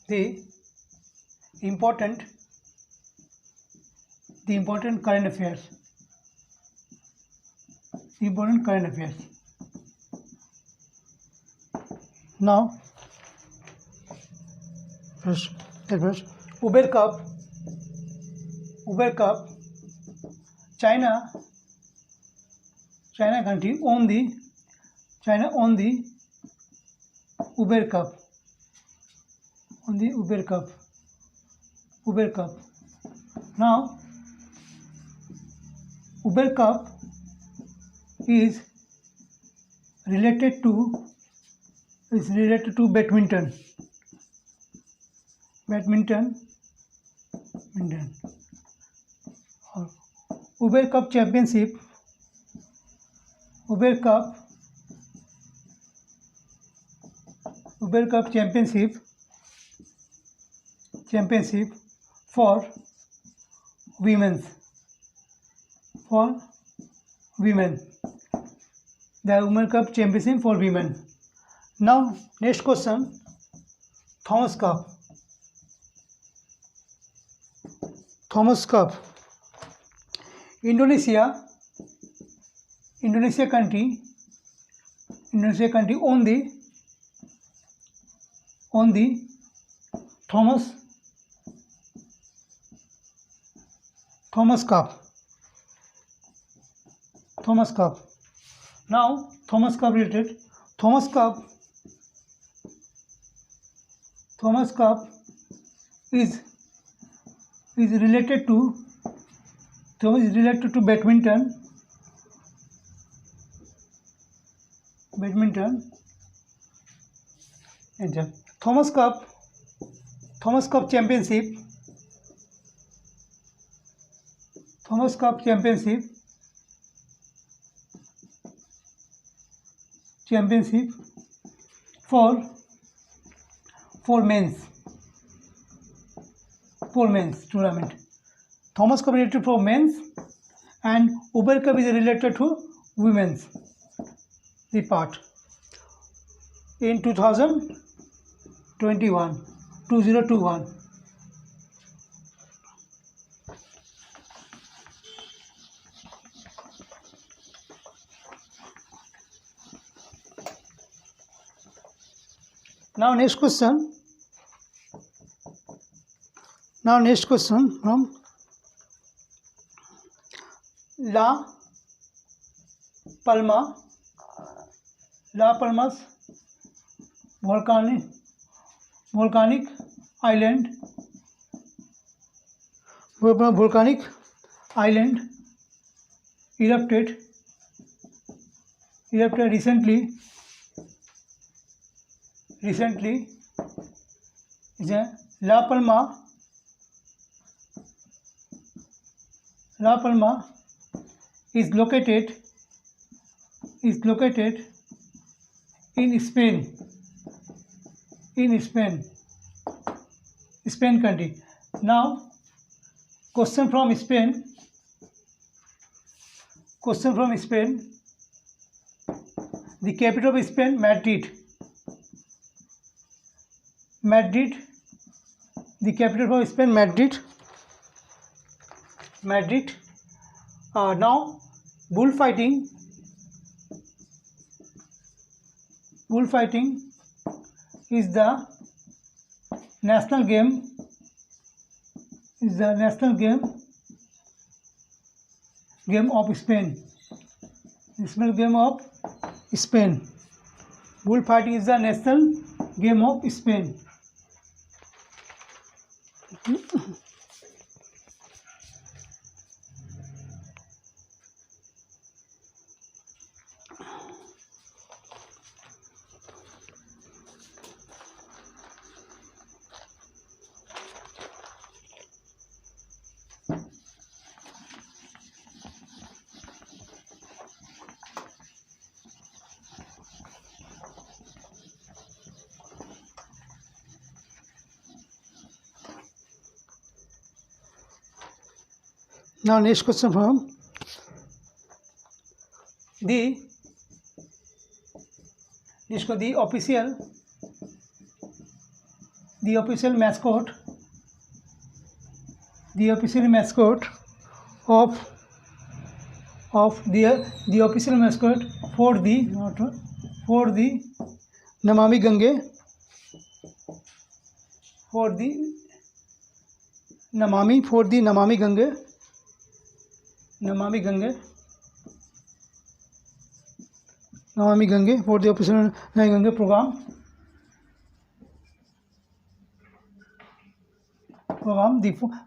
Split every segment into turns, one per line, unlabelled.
the important current affairs. Important current affairs. Now, first, Uber Cup, China country won the Uber Cup. Now, Uber Cup is related to badminton. Uber Cup Championship for women. The Uber Cup Championship for women. Now, next question. Thomas Cup. Indonesia country won the Thomas Cup. Now, Thomas Cup related. Thomas Cup is related to badminton. And Thomas Cup Championship. For men's tournament. Thomas Cup related for men's, and Uber Cup is related to women's. The part in 2021. Now next question from La Palmas volcanic island erupted recently. La Palma is located in Spain country. Now, question from Spain. The capital of Spain, Madrid. The capital of Spain, Madrid. Now, bullfighting is the national game. Of Spain. National game of Spain. Bullfighting is the national game of Spain. Now next question from the official the official mascot of the official mascot for the Namami Gange, for the Namami Gange for the official Namami Gange program,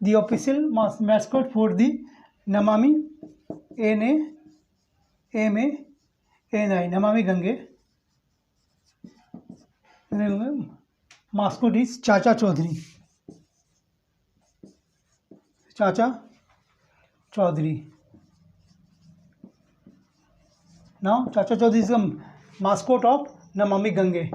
the official mascot for the Namami Namami Gange mascot is Chacha Chaudhary. Now Chacha Chaudhary is the mascot of Namami Gange.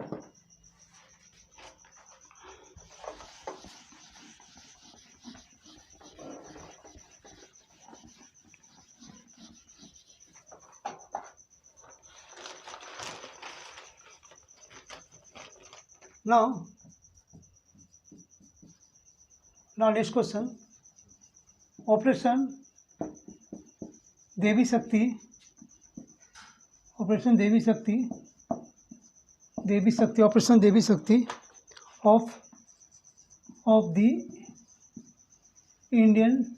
Now next question. Operation Devi Shakti. Operation Devi Shakti of the Indian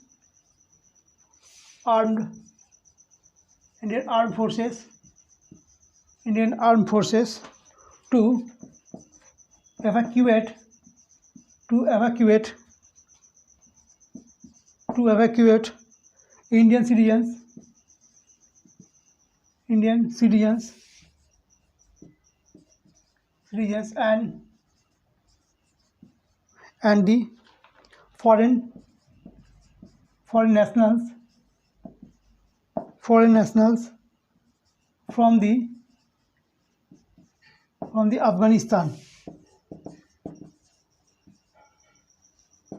Armed Forces to evacuate Indian citizens and the foreign nationals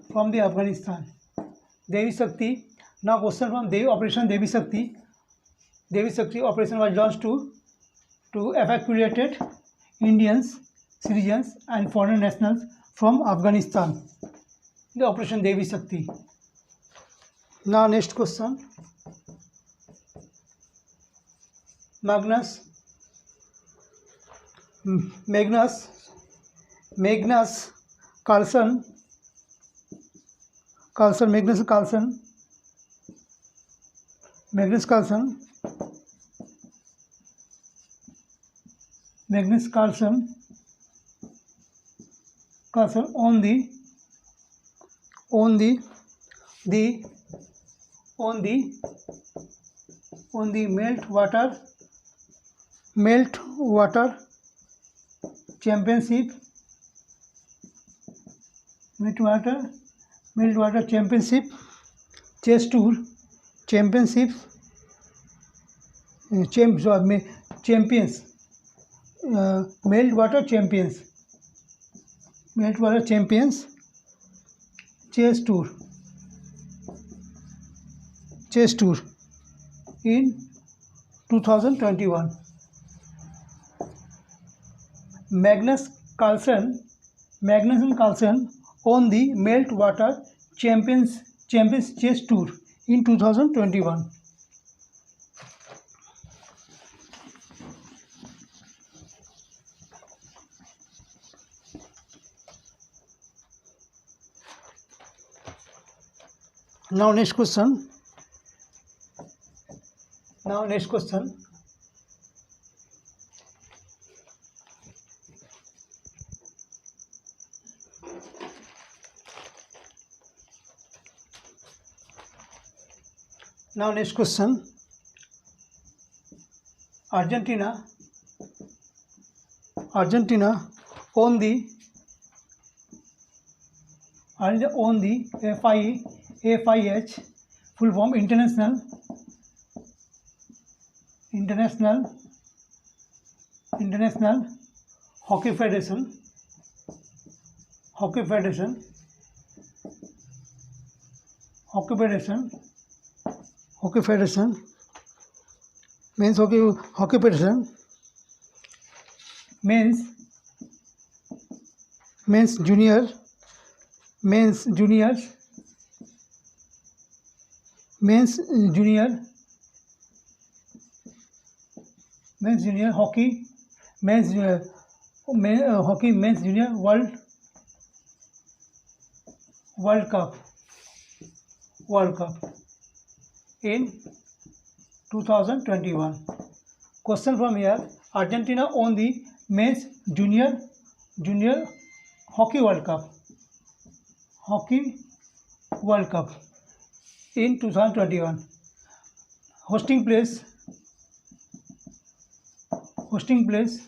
from the Afghanistan. Devi Shakti. Now question from Operation Devi Shakti. Devi Shakti operation was launched to evacuate Indians, citizens and foreign nationals from Afghanistan. The Operation Devi Shakti. Now next question. Magnus Carlsen on the meltwater championship chess tour champions meltwater champions chess tour in 2021. Magnus Carlsen on the meltwater champions chess tour in 2021. Now next question. Argentina on the FIH, full form International Hockey Federation men's junior men's junior, men's junior, men's junior hockey, men's hockey, men's junior World Cup, World Cup in 2021. Question from here: Argentina won the men's junior hockey World Cup, hockey World Cup in 2021. Hosting place, hosting place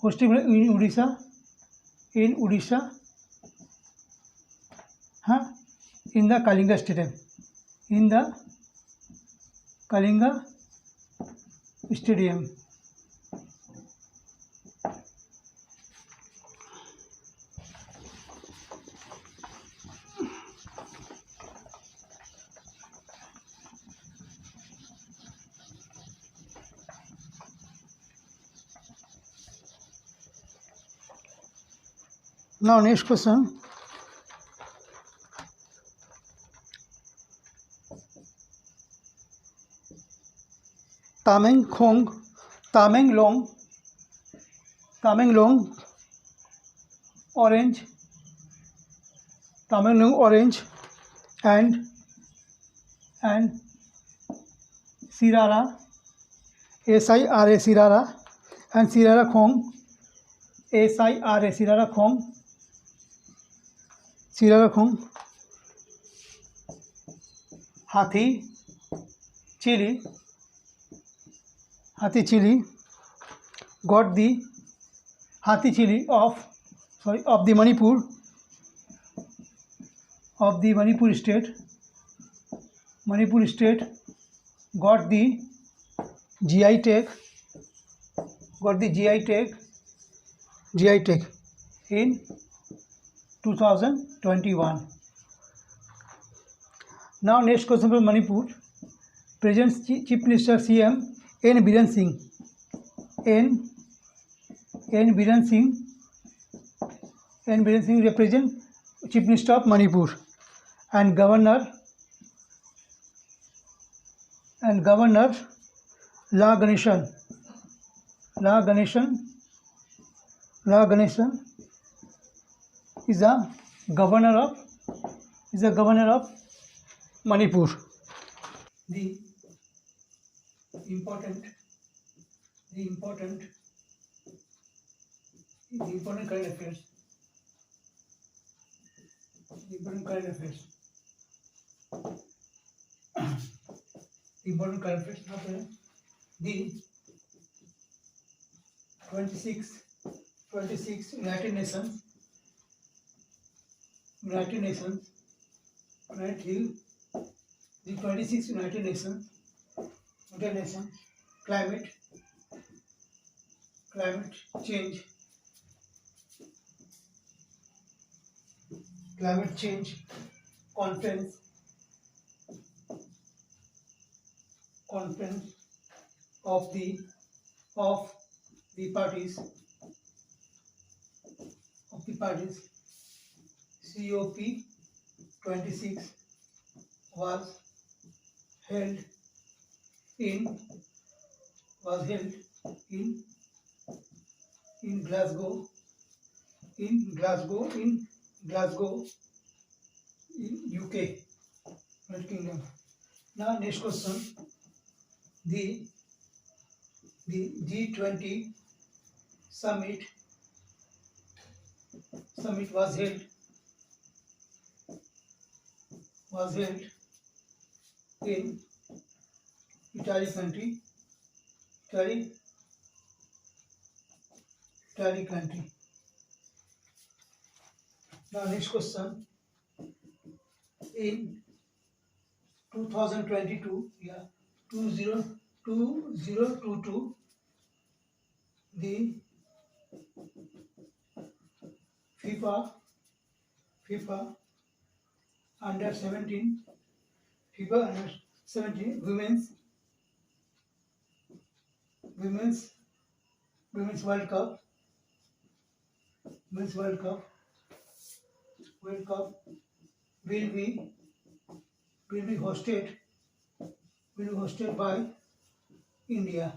in Odisha, in Odisha, in the Kalinga Stadium, in the Kalinga Stadium. Now next question. Tamenglong orange, Tamenglong orange and Sirara, Sira Sirara, and Sirara Khong, Sira Sirara Khong, Sirara Khong, Hathi chili got the Hathi chili of the Manipur, state. Manipur state got the GI tag, in 2021. Now next question from Manipur. Present Chief Minister CM N. Biren Singh. N. Biren Singh represent Chief Minister of Manipur, and Governor La Ganeshan is the governor of Manipur. The important current affairs. Important current affairs. The 26 United Nations the 26 United Nations climate change conference of the parties COP26 was held in Glasgow, in UK, United Kingdom. Now next question. The G20 summit was held in Italy country. Now next question. In 2022, 2022, the FIFA under 17 women's World Cup World Cup will be will be hosted by India.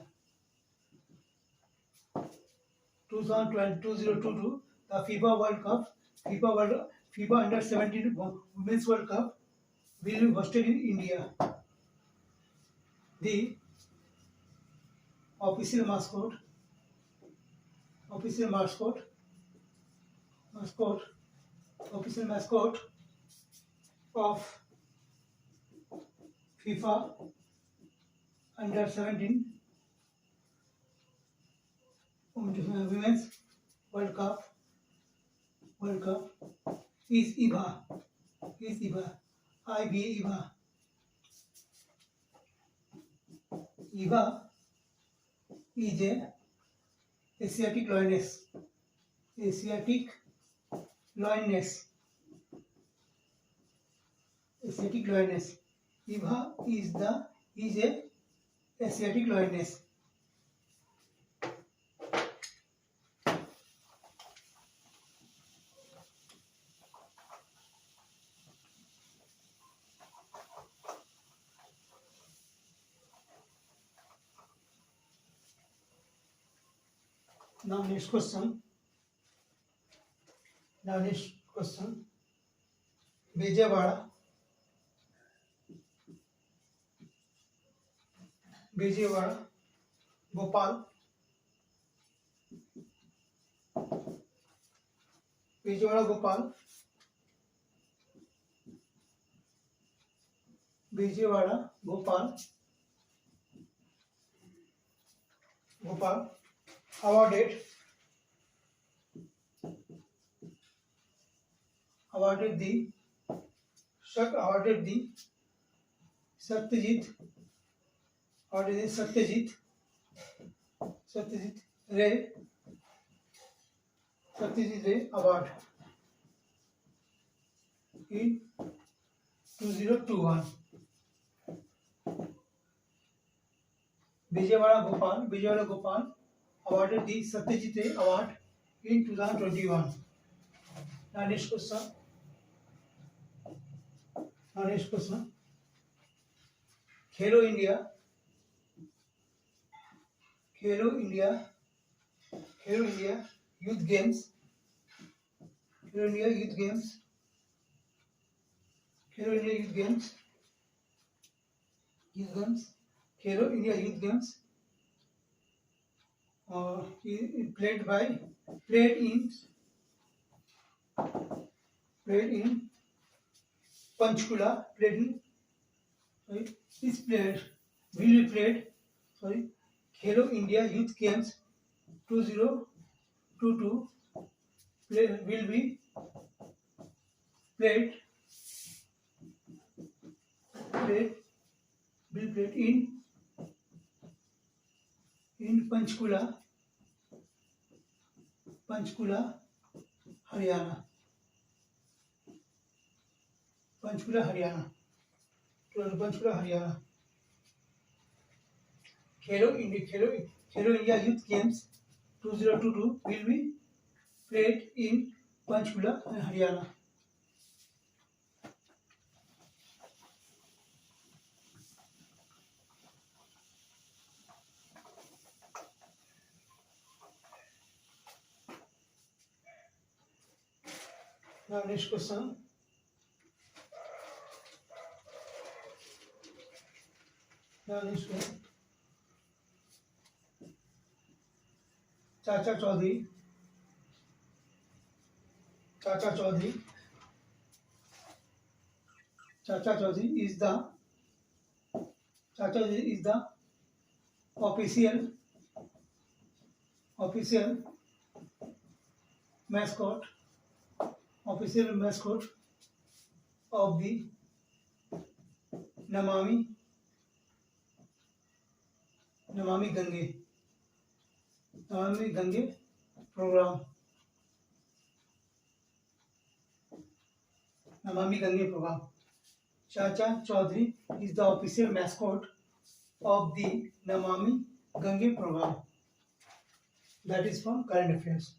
2022, the FIFA World Cup, FIFA Under 17 Women's World Cup will be hosted in India. The official mascot official mascot of FIFA Under 17 Women's World Cup is IVA. IVA. IVA is a Asiatic lioness. IVA is a Asiatic lioness. Now next question. Vijayawada, Bhopal, Bhopal awarded the Satyajit Ray Award in 2021. Vijayawada Gopal awarded the Satyajit Ray Award in 2021. Now next question. Khelo India Youth Games. Khelo India Youth Games played in Panchkula. Khelo India Youth Games 2022 will be played in Panchkula, Haryana. Khelo India Youth Games 2022 will be played in Panchkula, Haryana. Now next question. Chacha Chaudhary is the official mascot of the Namami Gange program. Chacha Chaudhary is the official mascot of the Namami Gange program. That is from current affairs.